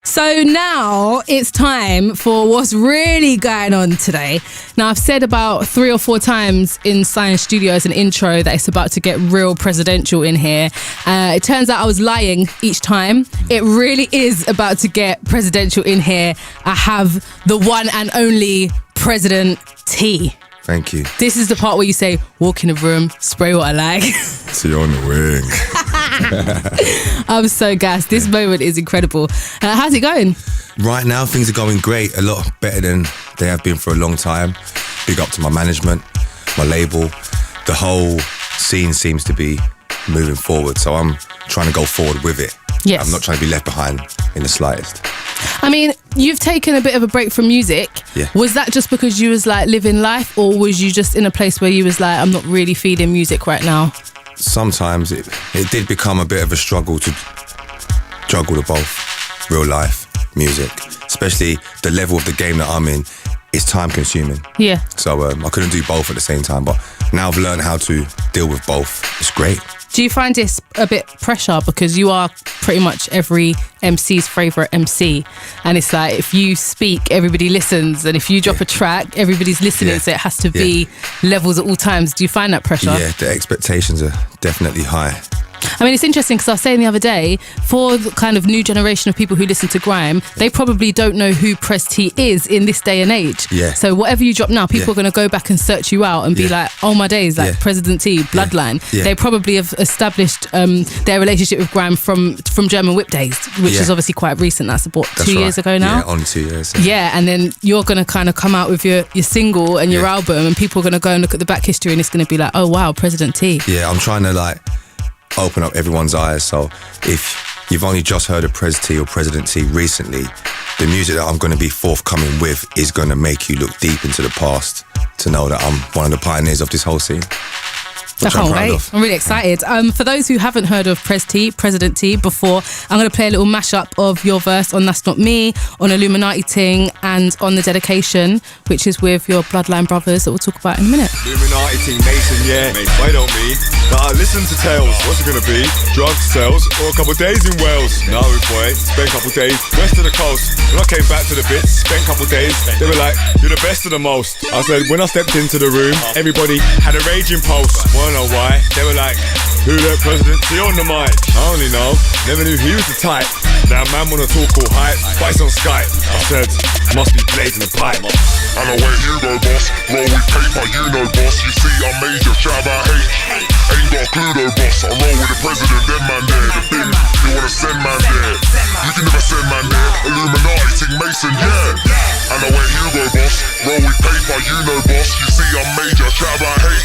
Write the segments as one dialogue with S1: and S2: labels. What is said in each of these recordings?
S1: So now it's time for what's really going on today. Now, I've said about 3 or 4 times in Science Studio as an intro that it's about to get real presidential in here. It turns out I was lying each time. It really is about to get presidential in here. I have the one and only President T.
S2: Thank you.
S1: This is the part where you say, walk in the room, spray what I like.
S2: See you on the wing.
S1: I'm so gassed. This moment is incredible. How's it going?
S2: Right now, things are going great. A lot better than they have been for a long time. Big up to my management, my label. The whole scene seems to be moving forward. So I'm trying to go forward with it.
S1: Yes.
S2: I'm not trying to be left behind in the slightest.
S1: I mean, you've taken a bit of a break from music.
S2: Yeah.
S1: Was that just because you was like living life, or was you just in a place where you was like, I'm not really feeling music right now?
S2: Sometimes it did become a bit of a struggle to juggle the both. Real life, music, especially the level of the game that I'm in, is time consuming.
S1: Yeah.
S2: So I couldn't do both at the same time, but now I've learned how to deal with both. It's great.
S1: Do you find this a bit pressure because you are pretty much every MC's favourite MC, and it's like if you speak, everybody listens, and if you drop a track, everybody's listening, so it has to be levels at all times. Do you find that pressure?
S2: Yeah, the expectations are definitely high.
S1: I mean, it's interesting because I was saying the other day, for the kind of new generation of people who listen to grime, they probably don't know who Prez T is in this day and age.
S2: Yeah.
S1: So whatever you drop now, people are going to go back and search you out and be like, oh my days, like President T, Bloodline.
S2: Yeah.
S1: They probably have established their relationship with grime from German Whip days, which is obviously quite recent. That's about 2 years ago now.
S2: Yeah, on 2 years.
S1: Yeah, and then you're going to kind of come out with your single and your album, and people are going to go and look at the back history, and it's going to be like, oh wow, President T.
S2: Yeah, I'm trying to open up everyone's eyes. So if you've only just heard of Prez T or President T recently, the music that I'm going to be forthcoming with is going to make you look deep into the past to know that I'm one of the pioneers of this whole scene.
S1: I can't wait. I'm really excited. For those who haven't heard of Prez T, President T before, I'm going to play a little mashup of your verse on That's Not Me, on Illuminati Ting, and on The Dedication, which is with your Bloodline brothers that we'll talk about in a minute.
S3: Illuminati Ting, Mason, yeah. Wait on me. Listen to tales. What's it gonna be? Drug sales or a couple days in Wales? No, boy. Spent a couple days west of the coast. When I came back to the bits, spent a couple days. They were like, you're the best of the most. I said, when I stepped into the room, everybody had a raging pulse. Wanna know why? They were like, who let President T on the mic? I only know. Never knew he was the type. That man wanna talk all hype. But it's on Skype. I said, must be blazing the pipe.
S4: And I went, you go boss, roll with paper, you know boss. You see I'm major, shout out H. Ain't got a clue though boss, I roll with the president, them man there. The thing, you wanna send man there. You can never send man there. Illuminati Ting, Mason, yeah. And I went, you go boss, roll with paper, you know boss. You see I'm major, shout out H.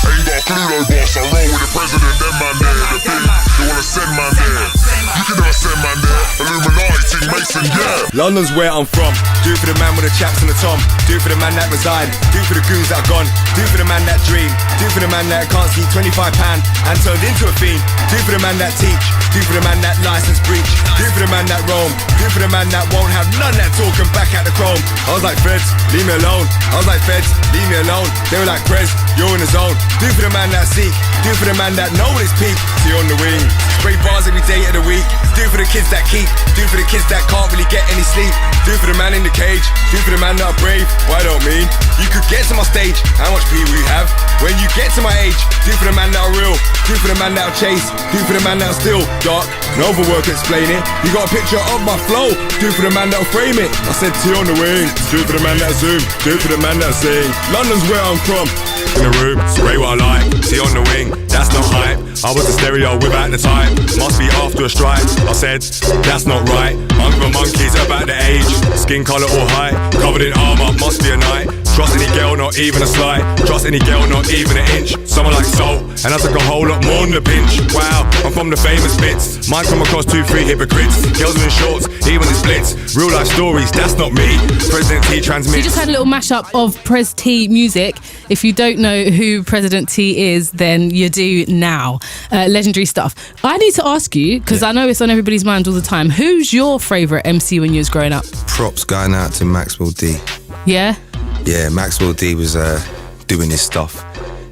S4: Ain't got a clue though boss, I roll with the president, them man there. The thing, you wanna send man there. You can never send man there. Illuminati Ting, Mason, yeah.
S3: London's where I'm from. Do it for the man with the chaps and the tom. Do it for the man that reside. Do it for the goons that are gone. Do it for the man that dream. Do it for the man that can't see £25 and turned into a fiend. Do it for the man that teach. Do it for the man that license breach. Do it for the man that roam. Do it for the man that won't have none that talk and back at the chrome. I was like, Feds, leave me alone. I was like, Feds, leave me alone. They were like, Prez, you're in the zone. Do it for the man that seek. Do it for the man that know it's peak. See on the wing. Spray bars every day of the week. Do it for the kids that keep. Do it for the kids that can't really get any sleep. Do it for the man in the cage. Do it for the man that are brave. Why don't mean you could get to my stage? How much people we have? When you get to my age, do it for the man that are real. Do it for the man that are chase. Do it for the man that are still dark. No overwork explain it. You got a picture of my flow. Do it for the man that'll frame it. I said T on the wing. Do it for the man that zoom. Do it for the man that sing. London's where I'm from. In the room, spray what I like. T on the wing, that's not hype. I was a stereo without the type. Must be after a strike. I said, that's not right. Hungry monkeys about the age. Skin colour or height. Covered in armour, must be a night. Trust any girl, not even a slight. Trust any girl, not even an inch. Someone like Salt, and I took a whole lot more than a pinch. Wow, I'm from the famous bits. Mine come across 2-3 hypocrites. Girls in shorts, even in splits. Real life stories, that's not me. President T transmits.
S1: You just had a little mashup of Prez T music. If you don't know who President T is, then you do now. Legendary stuff. I need to ask you, because I know it's on everybody's mind all the time, who's your favourite MC when you was growing up?
S2: Props going out to Maxwell D.
S1: Yeah?
S2: Yeah, Maxwell D was doing his stuff.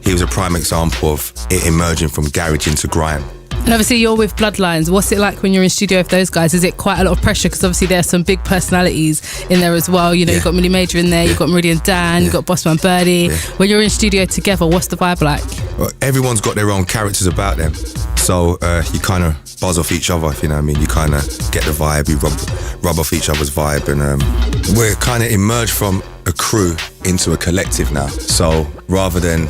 S2: He was a prime example of it emerging from garage into grime.
S1: And obviously you're with Bloodlines. What's it like when you're in studio with those guys? Is it quite a lot of pressure? Because obviously there's some big personalities in there as well. You know, you've got Millie Major in there, you've got Meridian Dan, you've got Bossman Birdie.
S2: Yeah.
S1: When you're in studio together, what's the vibe like?
S2: Well, everyone's got their own characters about them. So you kind of buzz off each other, if you know what I mean. You kind of get the vibe, you rub off each other's vibe. And we're kind of emerged from a crew into a collective now. So rather than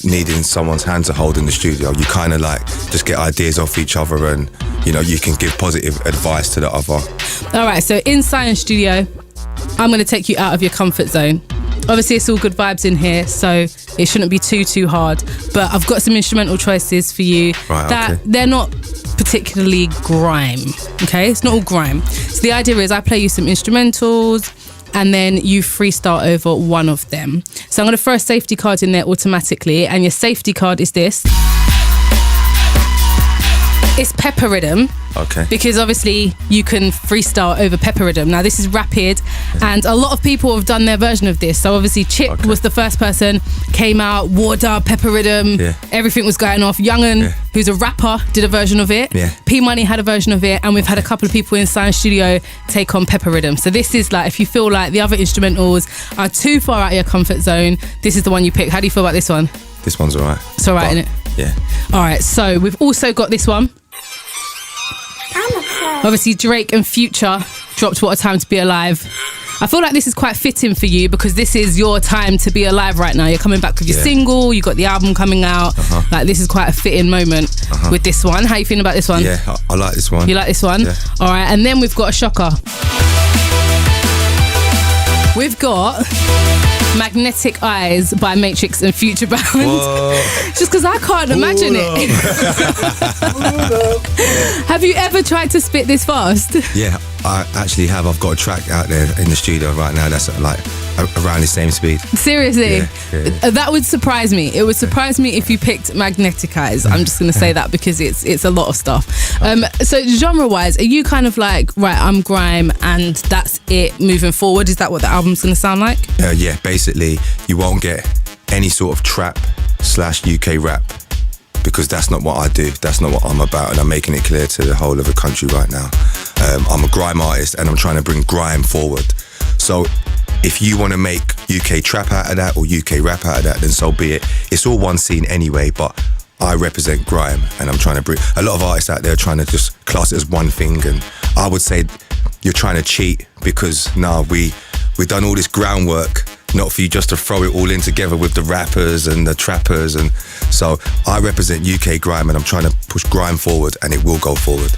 S2: needing someone's hand to hold in the studio, you kind of like just get ideas off each other, and you know, you can give positive advice to the other.
S1: All right, so in Science Studio, I'm going to take you out of your comfort zone. Obviously it's all good vibes in here, so it shouldn't be too hard, but I've got some instrumental choices for you that they're not particularly grime. Okay, it's not all grime. So the idea is I play you some instrumentals and then you freestyle over one of them. So I'm going to throw a safety card in there automatically, and your safety card is this. It's Pepper Rhythm.
S2: Okay.
S1: Because obviously you can freestyle over Pepper Rhythm. Now this is rapid, and a lot of people have done their version of this. So obviously Chip was the first person, came out, Warda, Pepper Rhythm, everything was going off. Young'un, who's a rapper, did a version of it. P Money had a version of it, and we've had a couple of people in Science Studio take on Pepper Rhythm. So this is like, if you feel like the other instrumentals are too far out of your comfort zone, this is the one you pick. How do you feel about this one?
S2: This one's alright.
S1: It's alright, isn't it?
S2: Yeah.
S1: Alright, so we've also got this one. Obviously Drake and Future dropped What a Time to Be Alive. I feel like this is quite fitting for you because this is your time to be alive right now. You're coming back with your single, you got the album coming out. Like, this is quite a fitting moment with this one. How you feeling about this one?
S2: Yeah, I like this one.
S1: You like this one?
S2: Yeah.
S1: All right, and then we've got a shocker. We've got Magnetic Eyes by Matrix and Future Bound. Just because I can't imagine it. Have you ever tried to spit this fast?
S2: Yeah, I actually have. I've got a track out there in the studio right now that's like around the same speed.
S1: Seriously?
S2: Yeah.
S1: That would surprise me. It would surprise me if you picked Magnetic Eyes. I'm just going to say that because it's a lot of stuff. So genre-wise, are you kind of like, right, I'm grime and that's it moving forward? Is that what the album's going to sound like?
S2: Yeah, basically you won't get any sort of trap/UK rap, because that's not what I do. That's not what I'm about, and I'm making it clear to the whole of the country right now. I'm a grime artist and I'm trying to bring grime forward. So if you want to make UK trap out of that or UK rap out of that, then so be it. It's all one scene anyway, but I represent grime, and I'm trying to bring a lot of artists out there trying to just class it as one thing, and I would say you're trying to cheat, because we've done all this groundwork not for you just to throw it all in together with the rappers and the trappers. And so I represent UK grime, and I'm trying to push grime forward, and it will go forward.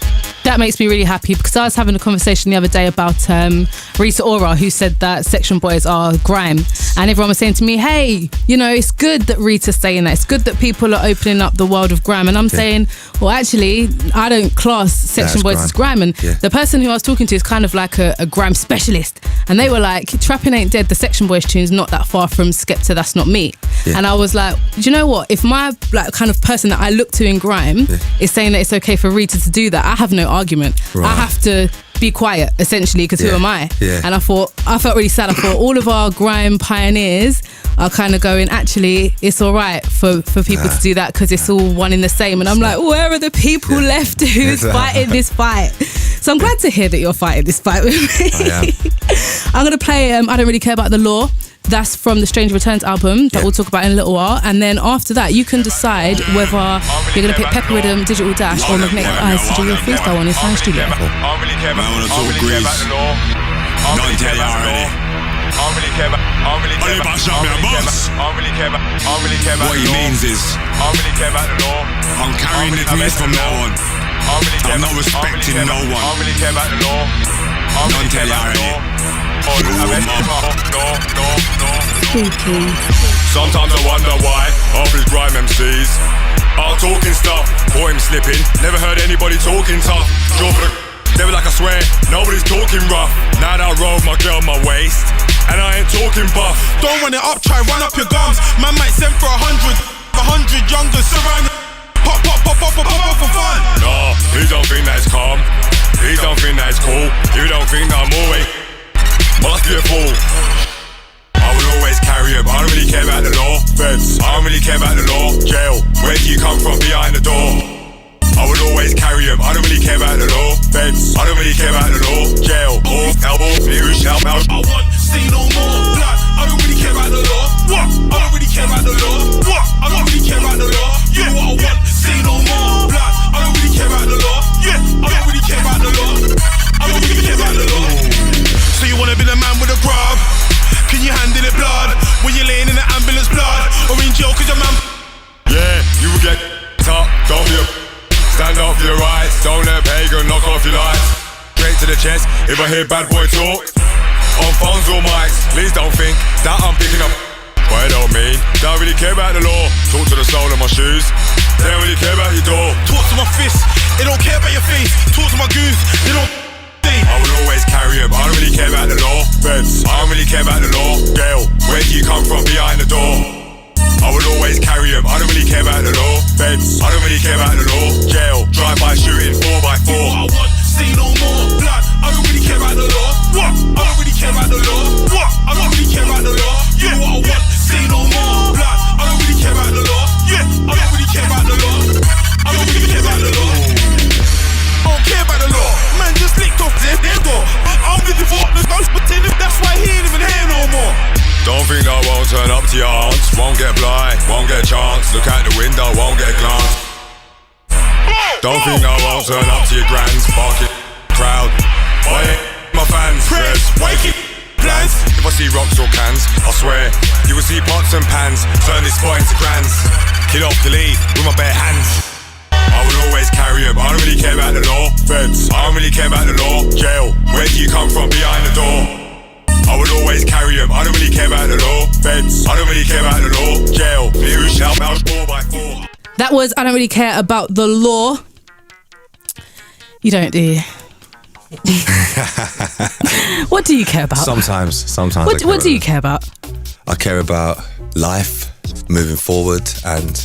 S1: That makes me really happy, because I was having a conversation the other day about Rita Ora, who said that Section Boys are grime, and everyone was saying to me, hey, you know, it's good that Rita's saying that, it's good that people are opening up the world of grime. And I'm saying, well, actually, I don't class Section Boys as grime. And the person who I was talking to is kind of like a grime specialist, and they were like, Trapping Ain't Dead, the Section Boys tune's not that far from Skepta, That's Not Me. And I was like, do you know what, if my like kind of person that I look to in grime is saying that it's okay for Rita to do that, I have no argument. I have to be quiet, essentially, because who am I? And I felt really sad. I thought all of our grime pioneers are kind of going, actually, it's all right for people to do that, because it's all one in the same. And I'm like, where are the people left who's fighting this fight? So I'm glad to hear that you're fighting this fight with me. I'm going to play I Don't Really Care About the Law. That's from the Stranger Returns album that we'll talk about in a little while. And then after that, you can decide whether you're going to pick Pepper Rhythm, Digital Dash, or Magnetic Eyes to do your freestyle on Inside Studio.
S4: I wanna talk grease. Don't tell you already. Only about shot me a boss. What he means is, I'm carrying the grease from now on. I'm not respecting no one. Don't tell you already.
S3: Sometimes I wonder why all these grime MCs are talking stuff, caught him slipping. Never heard anybody talking tough. Draw for the never like I swear, nobody's talking rough. Now that I roll my girl my waist, and I ain't talking buff.
S5: Don't run it up, try run up your gums. Man might send for 100 youngers surround. Pop for fun.
S3: Nah, he don't think that's calm. He don't think that's cool. You don't think that I'm always must be a fool. I will always carry him. I don't really care about the law. Feds, I don't really care about the law. Jail, where do you come from behind the door? I will always I don't really care about the law. Feds, I don't really care about the law. Jail, or elbow, new shout out.
S5: I want see no more blood. I don't really care about the law. What? I don't really care about the law. What? I don't really care about the law. You know what I want? See no more blood. I don't really care about the law. Yeah, I don't really care about the law. I don't really care about the law. So you wanna be the man with the grub? Can you handle it, blood? When you're laying in the ambulance, blood? Or in jail cause your man.
S3: Yeah, you will get up, don't be a stand up for your rights. Don't let pagan knock off your lights. Straight to the chest, if I hear bad boy talk on phones or mics, please don't think that I'm picking up. But it don't mean don't really care about the law. Talk to the sole of my shoes, they don't really care about your door.
S5: Talk to my fist, they don't care about your face. Talk to my goons, they don't.
S3: I will always carry him, I don't really care about the law. Feds, I don't really care about the law. Jail, where do you come from behind the door? I will always carry him, I don't really care about the law. Feds, I don't really care about the law. Jail, drive-by shooting, 4x4.
S5: You know what I want? See no more blood. I don't really care about the law. What? I don't really care about the law. What? I don't really care about the law. You know what I want? See no more blood. I don't really care about the law. Yeah, I don't really care about the law. I don't really care about the law. I don't care about the law. Man just licked off their door. I'm busy for the ghost, but that's why he ain't even here no more.
S3: Don't think I won't turn up to your aunts. Won't get blind, won't get a chance. Look out the window, won't get a glance. Don't think I won't turn up to your grands. Barking crowd, why ain't my fans? Press, waking plans. If I see rocks or cans, I swear you will see pots and pans. Turn this spot into grands. Kill off the lead with my bare hands. I will always carry him, I don't really care about the law. Feds, I don't really care about the law. Jail, where do you come from behind the door? I will always carry him, I don't really care about the law. Feds, I don't really care about the law. Jail, new shout out 4x4.
S1: That was I Don't Really Care About the Law. You don't, do you? What do you care about?
S2: Sometimes.
S1: What do you care about?
S2: I care about life, moving forward, and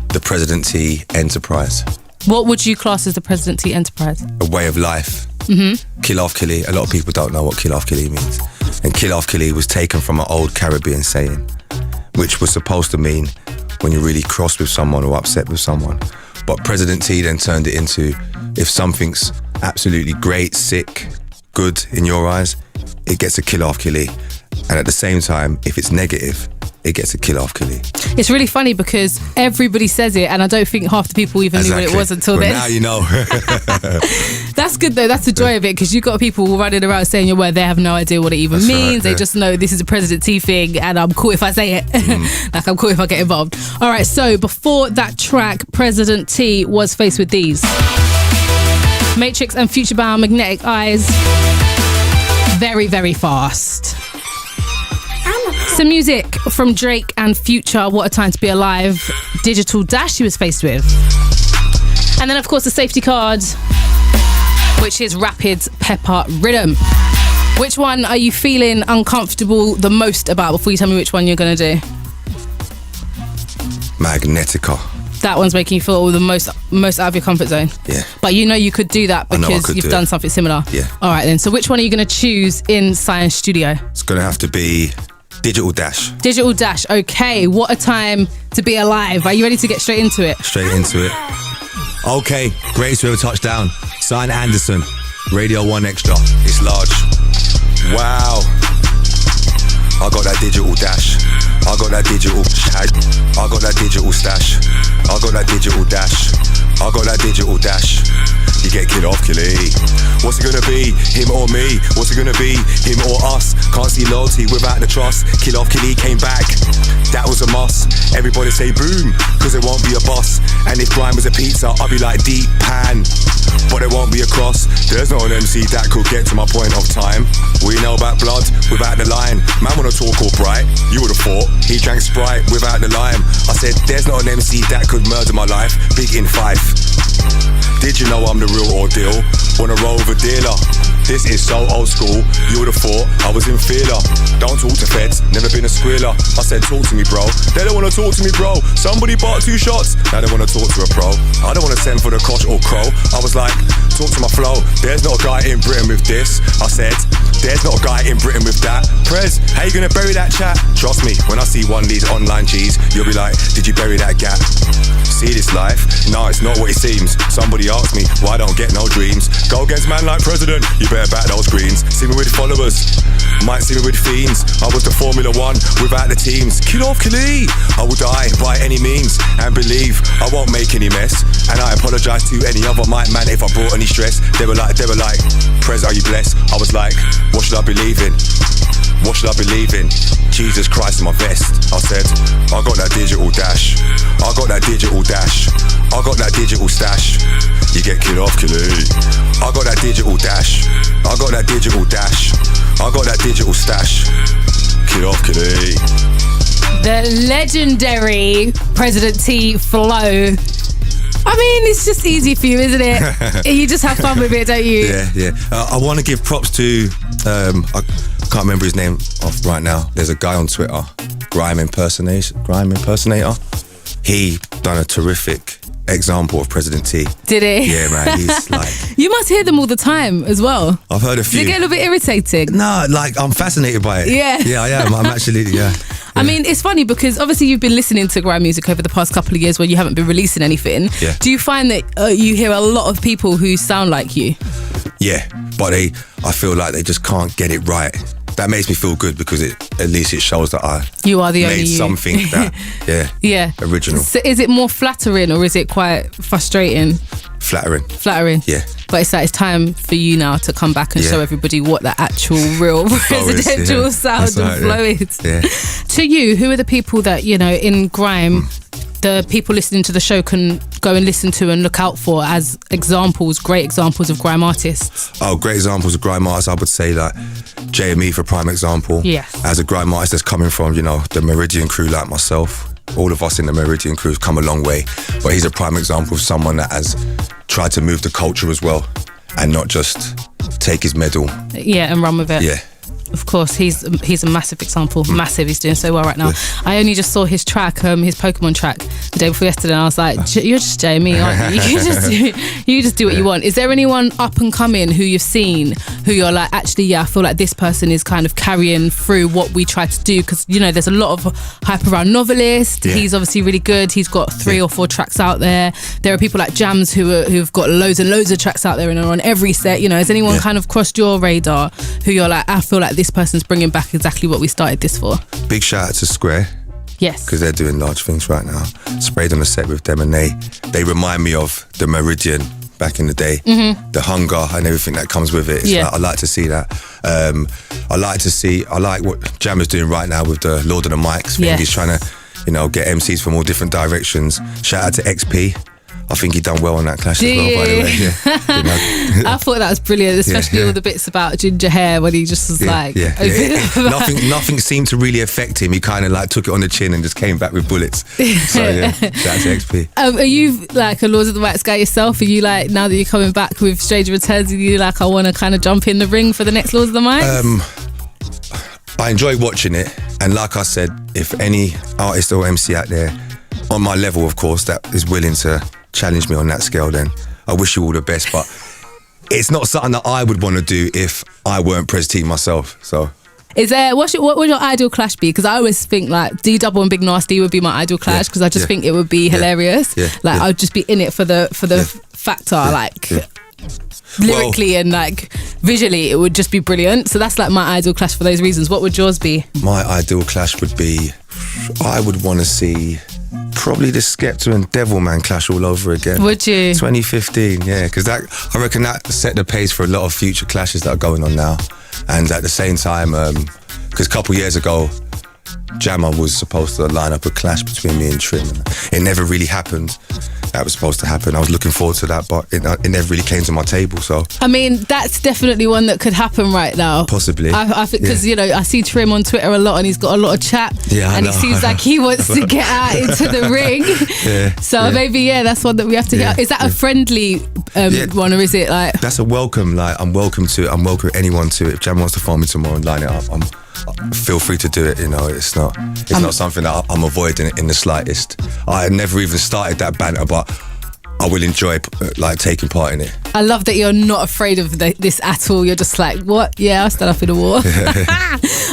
S2: the presidency enterprise.
S1: What would you class as the presidency enterprise?
S2: A way of life. Mm-hmm. Kill off Killy. A lot of people don't know what kill off Killy means. And kill off Killy was taken from an old Caribbean saying, which was supposed to mean when you're really cross with someone or upset with someone. But President T then turned it into, if something's absolutely great, sick, good in your eyes, it gets a kill off Killy. And at the same time, if it's negative, it gets a kill off Killy.
S1: It's really funny because everybody says it and I don't think half the people even knew what it was until then.
S2: Now you know.
S1: That's good though, that's the joy of it, because you've got people running around saying your word, they have no idea what it even means. Right, they just know this is a President T thing and I'm cool if I say it. Like I'm cool if I get involved. All right, so before that track, President T was faced with these. Matrix and Futurebound, Magnetic Eyes. Very, very fast. Some music from Drake and Future, What a Time to Be Alive. Digital Dash he was faced with. And then of course the safety card, which is Rapid's Pepper Rhythm. Which one are you feeling uncomfortable the most about before you tell me which one you're going to do?
S2: Magnetica.
S1: That one's making you feel the most out of your comfort zone?
S2: Yeah.
S1: But you know you could do that because you've done something similar?
S2: Yeah.
S1: All right then, so which one are you going to choose in Science Studio?
S2: It's going to have to be Digital Dash.
S1: Digital Dash, okay. What a time to be alive. Are you ready to get straight into it?
S2: Straight into it. Okay, greatest to ever touch down. Sian Anderson, Radio 1 Extra. It's large. Wow. I got that digital dash. I got that digital shag. I got that digital stash. I got that digital dash. I got that digital dash. You get kid off, Killy. What's it gonna be? Him or me? What's it gonna be? Him or us? Can't see loyalty without the trust. Kill off, Killy came back. That was a must. Everybody say boom, cause it won't be a bus. And if grime was a pizza, I'll be like deep pan. But it won't be a cross. There's no an MC that could get to my point of time. We know about blood without the line. Man wanna talk all bright. You would've thought he drank Sprite without the lime. I said there's not an MC that could murder my life. Big in Fife. Did you know I'm the real ordeal? Wanna roll with a dealer? This is so old school. You would've thought I was in feeler. Don't talk to feds, never been a squealer. I said talk to me bro. They don't wanna talk to me bro. Somebody bought 2 shots. Now they wanna talk to a pro. I don't wanna send for the coach or crow. I was like, talk to my flow. There's not a guy in Britain with this. I said, There's not a guy in Britain with that. Prez, how you gonna bury that chat? Trust me, when I see one of these online G's, you'll be like, did you bury that gap? See this life? No, it's not what it seems. Somebody asked me why I don't get no dreams. Go against man like President, you better back those greens. See me with followers, might see me with fiends. I was the Formula One without the teams. Kill off Khalid, I will die by any means. And believe I won't make any mess. And I apologise to any other mic man if I brought any stress. They were like, Prez, are you blessed? I was like, what should I believe in? What should I believe in? Jesus Christ in my vest. I said, I got that digital dash. I got that digital dash. I got that digital stash. You get killed off, Khalid. I got that digital dash. I got that digital dash. I got that digital stash. Killed off, Khalid.
S1: The legendary President T flow. I mean, it's just easy for you, isn't it? You just have fun with it, don't you?
S2: Yeah. I want to give props to, I can't remember his name off right now. There's a guy on Twitter, Grime Impersonator. He done a terrific example of President T.
S1: Did he?
S2: Yeah, man, he's like...
S1: You must hear them all the time as well.
S2: I've heard a few.
S1: Does it get a little bit irritating?
S2: No, like, I'm fascinated by it.
S1: Yeah.
S2: Yeah, I am. I'm actually, yeah.
S1: I mean, it's funny because obviously you've been listening to grime music over the past couple of years when you haven't been releasing anything.
S2: Yeah.
S1: Do you find that you hear a lot of people who sound like you?
S2: Yeah, but I feel like they just can't get it right. That makes me feel good because at least it shows that
S1: you are the only
S2: made
S1: you.
S2: something that, yeah, original.
S1: So is it more flattering or is it quite frustrating?
S2: Flattering. Yeah.
S1: But it's like it's time for you now to come back and show everybody what the actual real presidential sound and flow is.
S2: Yeah.
S1: To you, who are the people that, you know, in grime, the people listening to the show can go and listen to and look out for as examples, great examples of grime artists?
S2: Oh, great examples of grime artists. I would say like JME for prime example.
S1: Yes.
S2: As a grime artist that's coming from, you know, the Meridian crew like myself. All of us in the Meridian crew have come a long way. But he's a prime example of someone that has tried to move the culture as well and not just take his medal.
S1: Yeah, and run with it.
S2: Yeah.
S1: Of course, he's a massive example. Massive. He's doing so well right now. I only just saw his track, his Pokemon track, the day before yesterday, and I was like, "You're just Jamie, aren't you? You just do what you want." Is there anyone up and coming who you've seen who you're like, actually, yeah, I feel like this person is kind of carrying through what we try to do? Because you know, there's a lot of hype around Novelist. Yeah. He's obviously really good. He's got 3 or 4 tracks out there. There are people like Jams who've got loads and loads of tracks out there and are on every set. You know, has anyone kind of crossed your radar who you're like, I feel like this person's bringing back exactly what we started this for?
S2: Big shout out to Square.
S1: Yes.
S2: Because they're doing large things right now. Sprayed on the set with them and they remind me of the Meridian back in the day. Mm-hmm. The hunger and everything that comes with it. Like, I like to see that. I like what Jam is doing right now with the Lord of the Mics. Yes. He's trying to, you know, get MCs from all different directions. Shout out to XP. I think he done well on that clash as well, by the way. Yeah. You know?
S1: I thought that was brilliant, especially all the bits about ginger hair when he just was
S2: Nothing seemed to really affect him. He kind of like took it on the chin and just came back with bullets. So yeah, shout out to XP.
S1: Are you like a Lords of the Mics guy yourself? Are you like, now that you're coming back with Stranger Returns, are you like, I want to kind of jump in the ring for the next Lords of the Mics?
S2: I enjoy watching it, and like I said, if any artist or MC out there on my level, of course, that is willing to challenge me on that scale, then I wish you all the best. But it's not something that I would want to do if I weren't Prez T myself. So
S1: is there what would your ideal clash be? Because I always think like D-Double and Big Nasty would be my ideal clash, because I just think it would be hilarious. I would just be in it for the factor, lyrically and like visually, it would just be brilliant. So that's like my ideal clash for those reasons. What would yours be? My
S2: ideal clash would be, I would want to see probably the Skepta and Devilman clash all over again.
S1: Would you?
S2: 2015, yeah, because I reckon that set the pace for a lot of future clashes that are going on now. And at the same time, because a couple years ago, Jammer was supposed to line up a clash between me and Trim, and it never really happened. That was supposed to happen. I was looking forward to that, but it never really came to my table. So
S1: I mean, that's definitely one that could happen right now.
S2: Possibly.
S1: I think because you know, I see Trim on Twitter a lot, and he's got a lot of chat.
S2: Yeah,
S1: and it seems like he wants to get out into the ring. So maybe that's one that we have to get. Is that a friendly one, or is it like? That's
S2: a welcome. Like I'm welcome anyone to it. If Jam wants to phone me tomorrow and line it up, feel free to do it. You know, it's not something that I'm avoiding in the slightest. I had never even started that banter, but I will enjoy like taking part in it.
S1: I love that you're not afraid of this at all. You're just like, what? Yeah, I'll stand up in the war.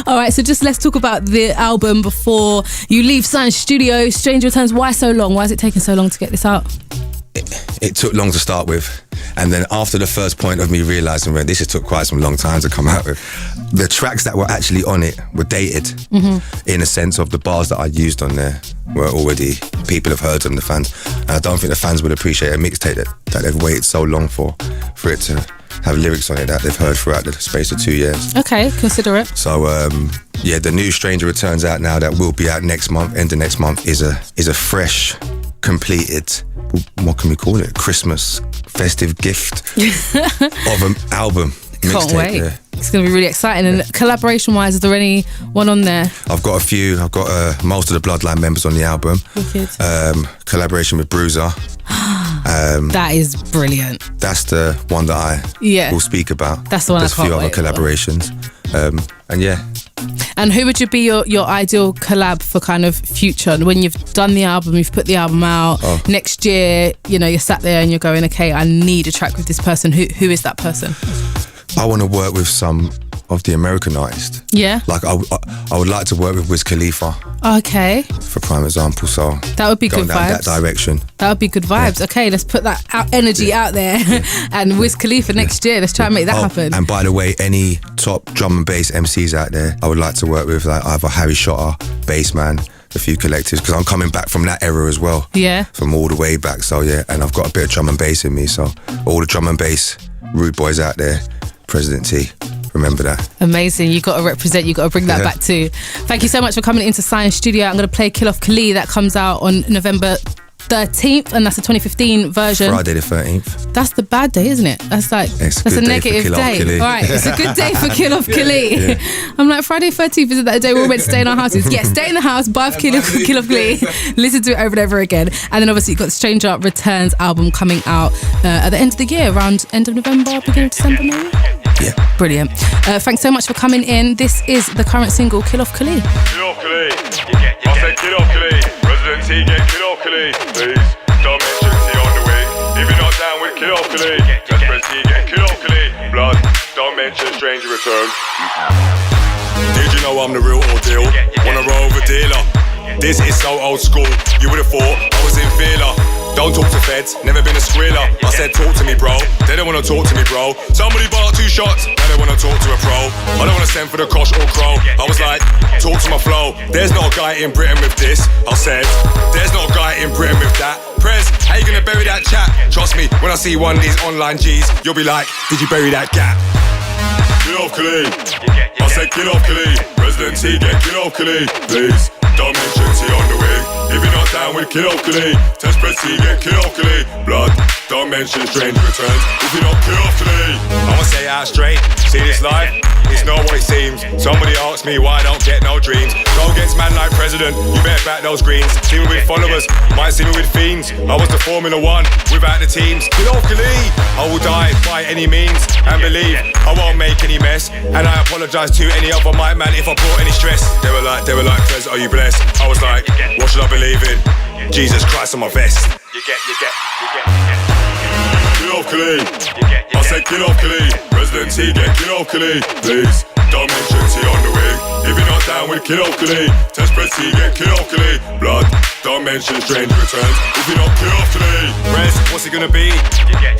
S1: All right, so just let's talk about the album before you leave Science Studio. Stranger Returns. Why so long? Why is it taking so long to get this out?
S2: It took long to start with, and then after the first point of me realising, well, this took quite some long time to come out with, the tracks that were actually on it were dated, in a sense of the bars that I used on there were already, people have heard them, the fans, and I don't think the fans would appreciate a mixtape that they've waited so long for it to have lyrics on it that they've heard throughout the space of 2 years.
S1: Okay, consider it.
S2: So yeah, the new Stranger Returns out now, that will be out next month, end of next month, is a fresh, completed, what can we call it, Christmas festive gift of an album.
S1: Can't wait. Yeah. It's going to be really exciting. And collaboration wise, is there any one on there?
S2: I've got a few. I've got most of the Bloodline members on the album.
S1: Wicked.
S2: Collaboration with Bruiser.
S1: That is brilliant.
S2: That's the one that I will speak about.
S1: That's the one.
S2: There's
S1: I can't
S2: a few
S1: wait
S2: other collaborations. And yeah.
S1: And who would be your ideal collab for kind of future? When you've done the album, you've put the album out, next year, you know, you're sat there and you're going, okay, I need a track with this person. Who is that person?
S2: I want to work with some of the American artists.
S1: Yeah.
S2: Like I would like to work with Wiz Khalifa.
S1: Okay.
S2: For prime example, so
S1: that would be good vibes.
S2: That direction.
S1: That would be good vibes. Yeah. Okay, let's put that energy out there, and Wiz Khalifa next year. Let's try and make that happen.
S2: And by the way, any top drum and bass MCs out there, I would like to work with, like either Harry Shotter, Bassman, a few collectives, because I'm coming back from that era as well.
S1: Yeah.
S2: From all the way back. So yeah, and I've got a bit of drum and bass in me. So all the drum and bass rude boys out there, President T, remember that.
S1: Amazing. You got to represent. You got to bring that back too. Thank you so much for coming into Science Studio. I'm going to play Kill Off Kali. That comes out on November 13th, and that's a 2015 version.
S2: Friday the 13th.
S1: That's the bad day, isn't it? That's like that's a negative day. All right, it's a good day for Kill Off Kali. Yeah. I'm like, Friday 13th, isn't that a day we're all meant to stay in our houses? Yeah, stay in the house, buy Kill Off Kali, listen to it over and over again. And then obviously you've got the Stranger Returns album coming out at the end of the year, around end of November, beginning of December maybe?
S2: Yeah.
S1: Brilliant. Thanks so much for coming in. This is the current single, Kill Off Kali.
S3: Kill Off Kali. I said Kill Off Kali. President T, get Kill Off Kali. Please, don't mention T on the way. If you're not down with Kill Off Kali, just press T, get Kill Off Kali. Blood, don't mention Stranger Returns. Did you know I'm the real ordeal? Wanna roll with a dealer? This is so old school. You would've thought I was in feeler. Don't talk to feds, never been a squealer. I said talk to me bro, they don't wanna talk to me bro. Somebody bought 2 shots, now they wanna talk to a pro. I don't wanna send for the kosh or crow. I was like, talk to my flow. There's not a guy in Britain with this. I said, there's not a guy in Britain with that. Prez, how you gonna bury that chat? Trust me, when I see one of these online G's, you'll be like, did you bury that gap? Kill Off Kali. I said Kill Off Kali. President T, get Kill Off Kali. Please, don't mention T on the way. If you're not down with Kill Off Kali, test press T, get Kill Off Kali. Blood, don't mention Stranger Returns. If you're not Kill Off Kali, I'ma say it out straight. See this life, it's not what it seems. Somebody asked me why I don't get no dreams. Go against man like President, you better back those greens. See me with followers, might see me with fiends. I was the Formula 1 without the teams. Kill Off Kali, I will die by any means. And believe, I won't make any mess. And I apologise to any other mic man if I brought any stress. They were like, Prez, are you blessed? I was like, what should I believe in? Jesus Christ on my vest. You get. Kill Off Kali. I said Kill Off Kali. President T, get Kill Off Kali. Please, don't mention T on the way. If you're not down with Kill Off Kali, test press T, get Kill Off Kali. Blood, don't mention Stranger Returns. If you're not Kill Off Kali, Prez, what's it gonna be?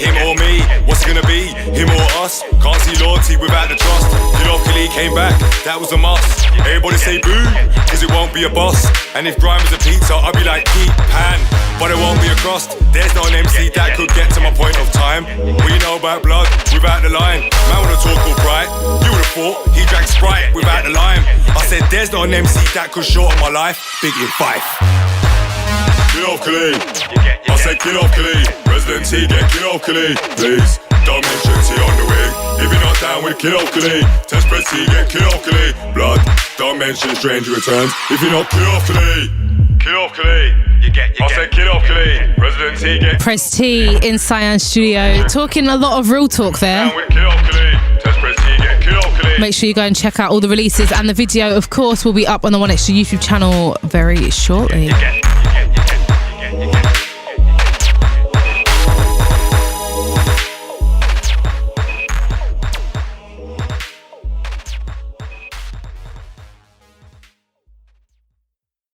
S3: Him or me? What's it gonna be? Him or us? Can't see loyalty without the trust. Kill Off Kali came back, that was a must. Everybody say boo, cause it won't be a boss. And if grime is a pizza, I'll be like keep pan, but it won't be a crust. There's no MC that could get to my point of time. What you know about blood without the line? Man wanna talk all bright, you would've thought he drank Sprite without the lime. I said there's not an MC that could shorten my life. Big in Fife. Kill Off Kali. I said Kill Off Kali. President T, get Kill Off Kali. Please, don't mention T on the way. If you're not down with Kill Off Kali, test press T, get Kill Off Kali. Blood, don't mention Stranger Returns. If you're not Kill Off Kali, Kill Off Kali. I said Kill Off Kali. President T, get
S1: Prez T in Science Studio, talking a lot of real talk there.
S3: down with Kill Off Kali. Test press T, get Kill Off Kali.
S1: Make sure you go and check out all the releases, and the video, of course, will be up on the One Extra YouTube channel very shortly.